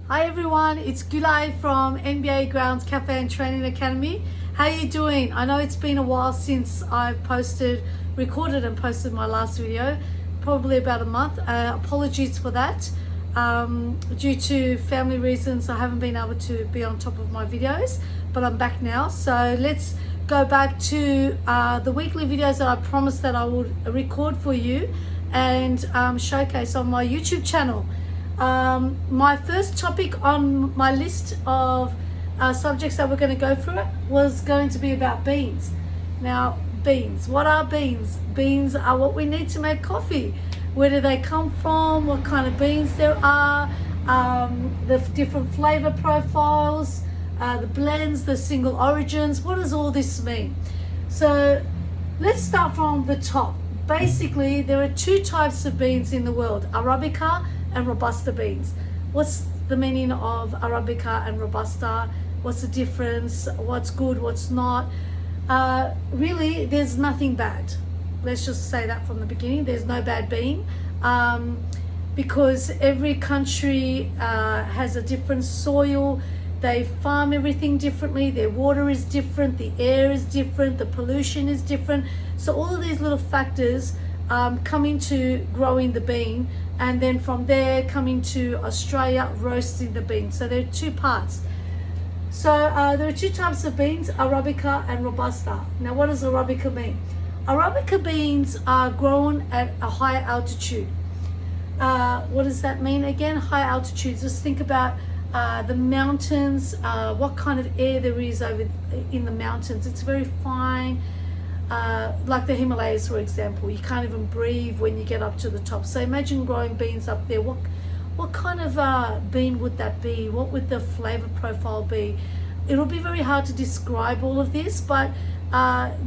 Hi everyone, it's Gulay from NBA Grounds Cafe and Training Academy. How are you doing? I know it's been a while since I've recorded and posted my last video, probably about a month. Apologies for that. Due to family reasons, I haven't been able to be on top of my videos, but I'm back now. So let's go back to the weekly videos that I promised that I would record for you and showcase on my YouTube channel. My first topic on my list of subjects that we're going to go through was going to be about beans. Now, beans. What are beans? Beans are what we need to make coffee. Where do they come from? What kind of beans there are? The different flavor profiles, the blends, the single origins. What does all this mean? So let's start from the top. Basically, there are two types of beans in the world: Arabica and Robusta beans. What's the meaning of Arabica and Robusta? What's the difference? What's good, what's not? Really, there's nothing bad. Let's just say that from the beginning. There's no bad bean, because every country has a different soil. They farm everything differently. Their water is different. The air is different. The pollution is different. So all of these little factors come into growing the bean, and then from there coming to Australia, roasting the bean. So there are two parts. So there are two types of beans: Arabica and Robusta. Now, what does Arabica mean? Arabica beans are grown at a higher altitude. What does that mean again? High altitude. Just think about the mountains, what kind of air there is over in the mountains. It's very fine, like the Himalayas, for example. You can't even breathe when you get up to the top. So imagine growing beans up there. What kind of bean would that be? What would the flavor profile be? It'll be very hard to describe all of this, but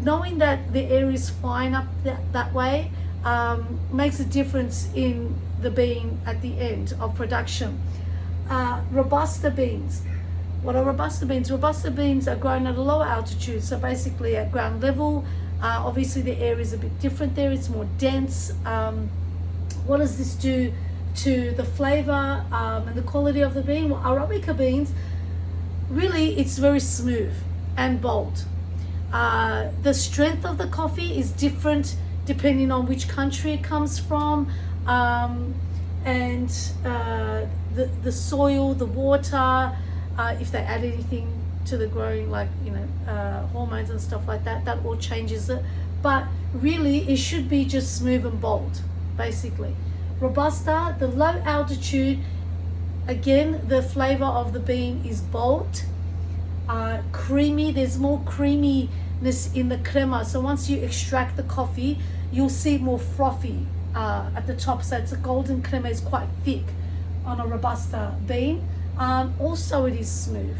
knowing that the air is fine up that way makes a difference in the bean at the end of production. Robusta beans. What are Robusta beans? Robusta beans are grown at a lower altitude, so basically at ground level. Obviously the air is a bit different there, it's more dense. What does this do to the flavor and the quality of the bean? Well, Arabica beans, really it's very smooth and bold. The strength of the coffee is different depending on which country it comes from, and the soil, the water, if they add anything to the growing, like hormones and stuff like that, that all changes it. But really it should be just smooth and bold, basically. Robusta, the low altitude, again the flavor of the bean is bold, creamy. There's more creaminess in the crema, so once you extract the coffee you'll see more frothy at the top, so it's a golden crema. Is quite thick on a Robusta bean. Also it is smooth,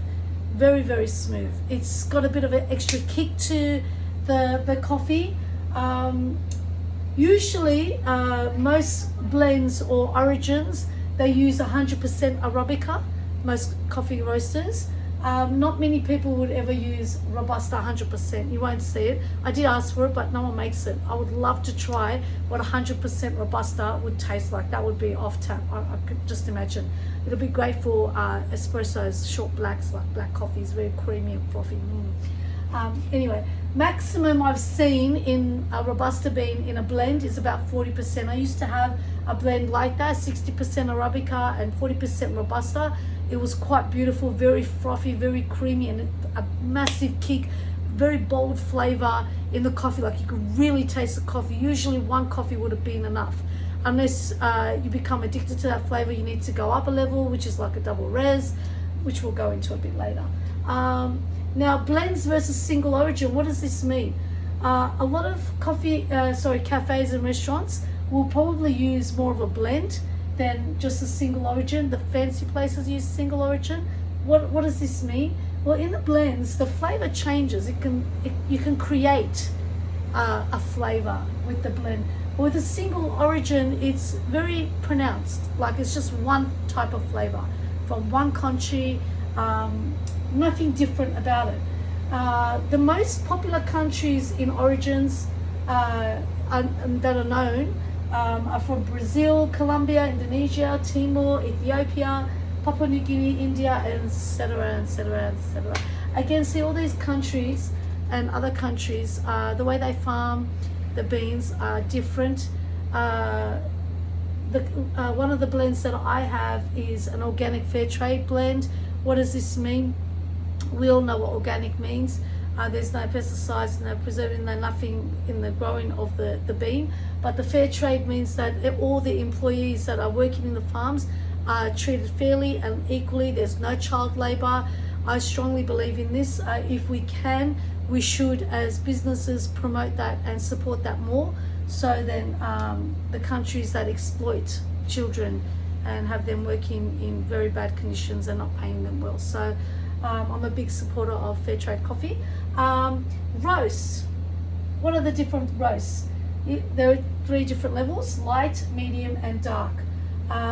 very, very smooth. It's got a bit of an extra kick to the coffee. Usually most blends or origins, they use 100% Arabica, most coffee roasters. Not many people would ever use Robusta 100%. You won't see it. I did ask for it, but no one makes it. I would love to try what 100% Robusta would taste like. That would be off tap. I could just imagine. It'll be great for espressos, short blacks, like black coffees, very creamy and frothy. Anyway, maximum I've seen in a Robusta bean in a blend is about 40%. I used to have a blend like that, 60% Arabica and 40% Robusta. It was quite beautiful, very frothy, very creamy, and a massive kick, very bold flavor in the coffee. Like you could really taste the coffee. Usually one coffee would have been enough. Unless you become addicted to that flavor, you need to go up a level, which is like a double res, which we'll go into a bit later. Now, blends versus single origin, what does this mean? A lot of cafes and restaurants will probably use more of a blend than just a single origin. The fancy places use single origin. What does this mean? Well, in the blends, the flavor changes. You can create a flavor with the blend. With a single origin, it's very pronounced. Like it's just one type of flavor from one country. Nothing different about it. The most popular countries in origins that are known are from Brazil, Colombia, Indonesia, Timor, Ethiopia, Papua New Guinea, India, and etc. etc. etc. Again, see all these countries and other countries, the way they farm the beans are different. One of the blends that I have is an organic fair trade blend. What does this mean? We all know what organic means. There's no pesticides, no preservatives, no nothing in the growing of the bean. But the fair trade means that all the employees that are working in the farms are treated fairly and equally. There's no child labour. I strongly believe in this. If we can, we should, as businesses, promote that and support that more. So then the countries that exploit children and have them working in very bad conditions and not paying them well. So I'm a big supporter of fair trade coffee. Roast. What are the different roasts? There are 3 different levels: light, medium, and dark.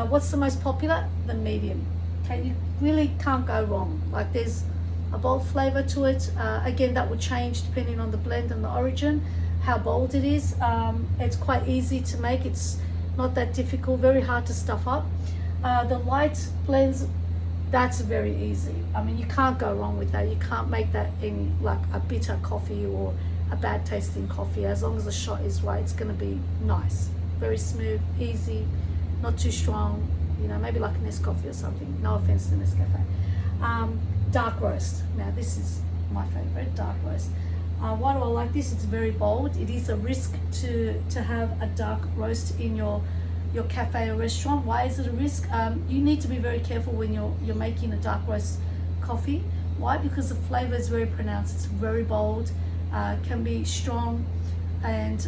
What's the most popular? The medium. Okay, you really can't go wrong. Like, there's a bold flavor to it. Again, that will change depending on the blend and the origin, how bold it is. It's quite easy to make. It's not that difficult, very hard to stuff up. The light blends, that's very easy. I mean, you can't go wrong with that. You can't make that any like a bitter coffee or a bad tasting coffee. As long as the shot is right, it's going to be nice, very smooth, easy, not too strong, you know, maybe like a Nescafe or something. No offense to Nescafe. Dark roast. Now this is my favorite, dark roast. Why do I like this? It's very bold. It is a risk to have a dark roast in your cafe or restaurant. Why is it a risk? You need to be very careful when you're making a dark roast coffee. Why? Because the flavor is very pronounced. It's very bold, can be strong, and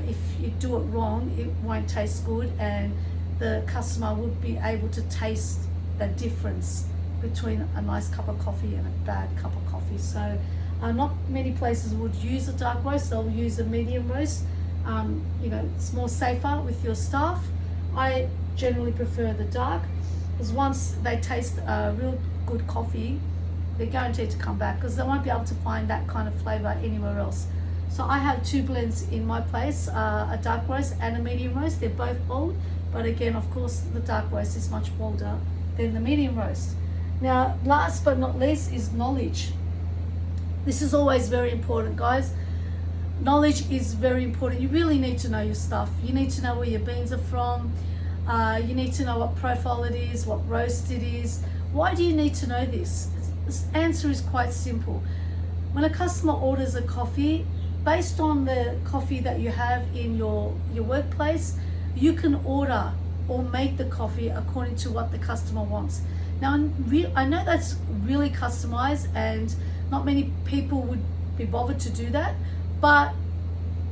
if you do it wrong, it won't taste good, and the customer would be able to taste the difference between a nice cup of coffee and a bad cup of coffee. So not many places would use a dark roast. They'll use a medium roast. You know, it's more safer with your staff. I generally prefer the dark, because once they taste a real good coffee, they're guaranteed to come back, because they won't be able to find that kind of flavor anywhere else. So I have 2 blends in my place, a dark roast and a medium roast. They're both bold, but again, of course, the dark roast is much bolder than the medium roast. Now, last but not least is knowledge. This is always very important, guys. Knowledge is very important. You really need to know your stuff. You need to know where your beans are from. You need to know what profile it is, what roast it is. Why do you need to know this? The answer is quite simple. When a customer orders a coffee, based on the coffee that you have in your workplace, you can order or make the coffee according to what the customer wants. Now, I know that's really customized and not many people would be bothered to do that, but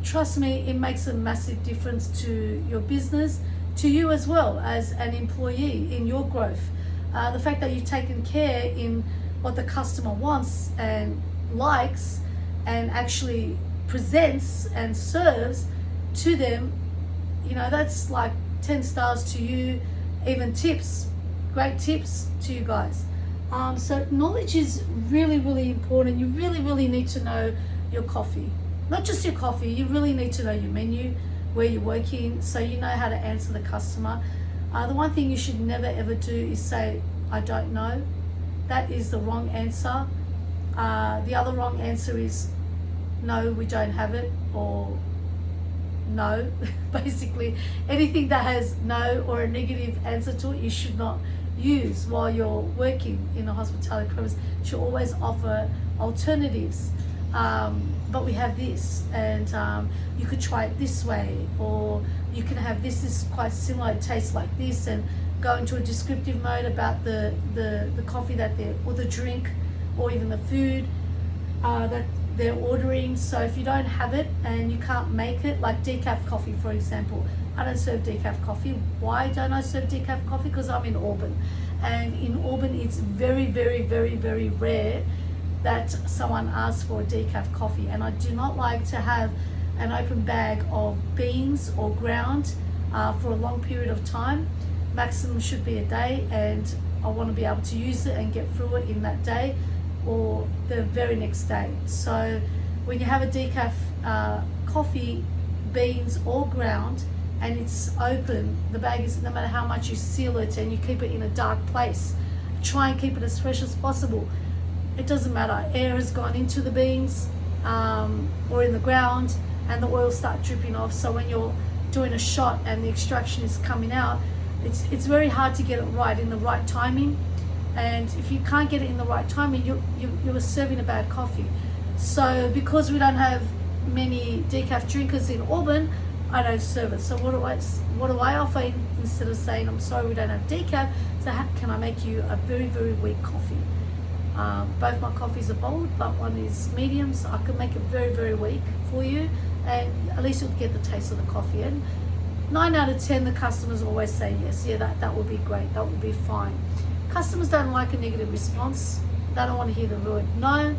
trust me, it makes a massive difference to your business, to you as well as an employee in your growth. The fact that you've taken care in what the customer wants and likes and actually presents and serves to them, you know, that's like 10 stars to you, even tips, great tips to you guys. So knowledge is really, really important. You really, really need to know your coffee. Not just your coffee, you really need to know your menu, where you're working, so you know how to answer the customer. The one thing you should never ever do is say, I don't know. That is the wrong answer. The other wrong answer is, no, we don't have it, or no. Basically, anything that has no or a negative answer to it, you should not use while you're working in a hospitality premise. You should always offer alternatives. But we have this, and you could try it this way, or you can have this is quite similar, it tastes like this, and go into a descriptive mode about the coffee that they're, or the drink, or even the food that they're ordering. So if you don't have it and you can't make it, like decaf coffee, for example, I don't serve decaf coffee. Why don't I serve decaf coffee? Because I'm in Auburn, and in Auburn it's very, very, very, very rare that someone asks for a decaf coffee, and I do not like to have an open bag of beans or ground for a long period of time. Maximum should be a day, and I want to be able to use it and get through it in that day or the very next day. So when you have a decaf coffee, beans or ground, and it's open, the bag is, no matter how much you seal it and you keep it in a dark place, try and keep it as fresh as possible. It doesn't matter, air has gone into the beans or in the ground, and the oil start dripping off. So when you're doing a shot and the extraction is coming out, it's very hard to get it right in the right timing. And if you can't get it in the right timing, you're serving a bad coffee. So because we don't have many decaf drinkers in Auburn, I don't serve it. So what do I offer instead of saying, I'm sorry, we don't have decaf? So how can I make you a very, very weak coffee? Both my coffees are bold, but one is medium, so I can make it very, very weak for you, and at least you'll get the taste of the coffee. And 9 out of 10, the customers always say yes, yeah, that would be great, that would be fine. Customers don't like a negative response. They don't want to hear the word no.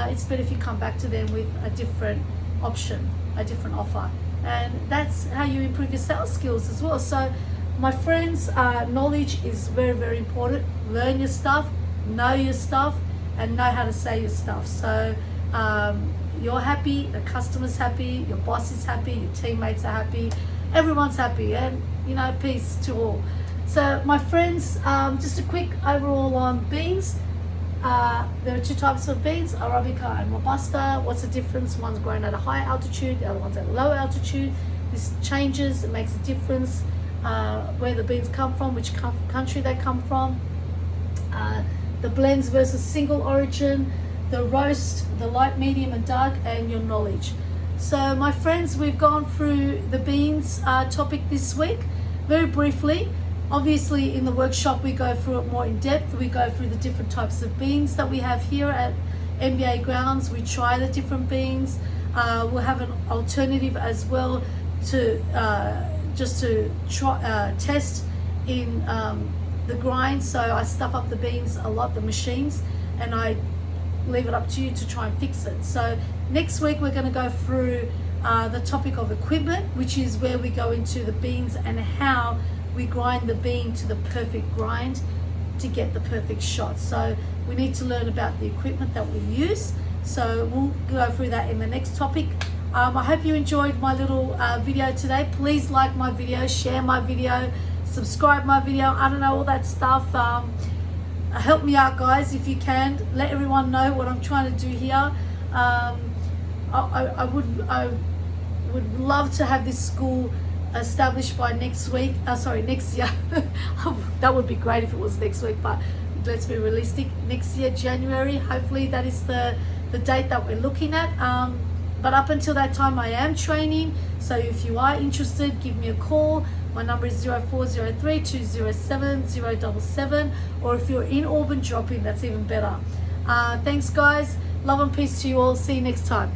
It's better if you come back to them with a different option, a different offer. And that's how you improve your sales skills as well. So my friends, knowledge is very, very important. Learn your stuff, know your stuff, and know how to say your stuff. So you're happy, the customer's happy, your boss is happy, your teammates are happy, everyone's happy, and peace to all. So my friends, just a quick overall on beans. There are 2 types of beans, Arabica and Robusta. What's the difference? One's grown at a high altitude, the other one's at a low altitude. This changes, it makes a difference where the beans come from, which country they come from. The blends versus single origin, the roast, the light, medium and dark, and your knowledge. So my friends, we've gone through the beans topic this week very briefly. Obviously in the workshop we go through it more in depth. We go through the different types of beans that we have here at MBA grounds. We try the different beans. We'll have an alternative as well to just to try, test in the grind. So I stuff up the beans a lot, the machines, and I leave it up to you to try and fix it. So next week we're going to go through the topic of equipment, which is where we go into the beans and how we grind the bean to the perfect grind to get the perfect shot. So we need to learn about the equipment that we use. So we'll go through that in the next topic. I hope you enjoyed my little video today. Please like my video, share my video, subscribe my video, I don't know, all that stuff. Help me out, guys, if you can. Let everyone know what I'm trying to do here. I would love to have this school established by next year. That would be great if it was next week, but let's be realistic. Next year, January, hopefully that is the date that we're looking at. But up until that time I am training, so if you are interested, give me a call. My number is 0403 207 077, or if you're in Auburn, drop in, that's even better. Thanks guys, love and peace to you all. See you next time.